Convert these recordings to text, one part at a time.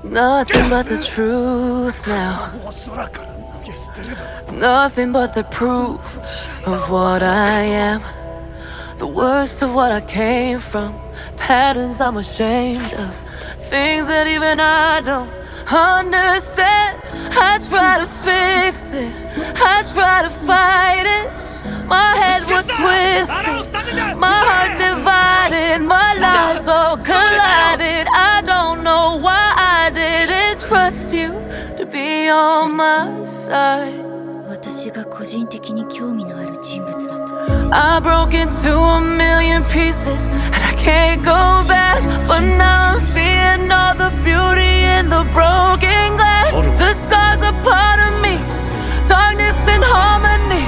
Nothing but the truth now. Nothing but the proof of what I am. The worst of what I came from. Patterns I'm ashamed of. Things that even I don't understand. I try to fix it, I try to fight it. My head was twisted, my heart divided, my lives all collided. I don't know why I didn't trust you to be on my side. 私が個人的に興味のある人物だったからです。 I broke into a million pieces and I can't go back. But now I'm seeing all the beauty in the broken glass. The scars are part of me, darkness and harmony.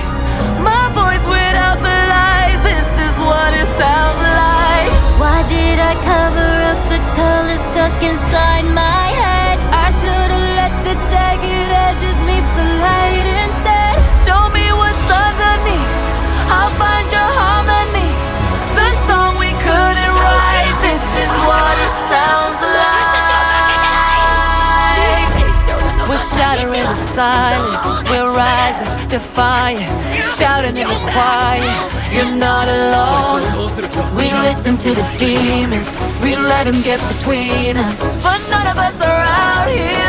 My voice without the lies, this is what it sounds like. Why did I cover up the color stuck inside my head? I should've let the jagged edges meet the light instead. Show me what's underneath, I'll find your harmony. The song we couldn't write, this is what it sounds like. We're shattering the silence, we're rising, defiant, shouting in the quiet. You're not alone. We listen to the demons, we let them get between us. But none of us are out here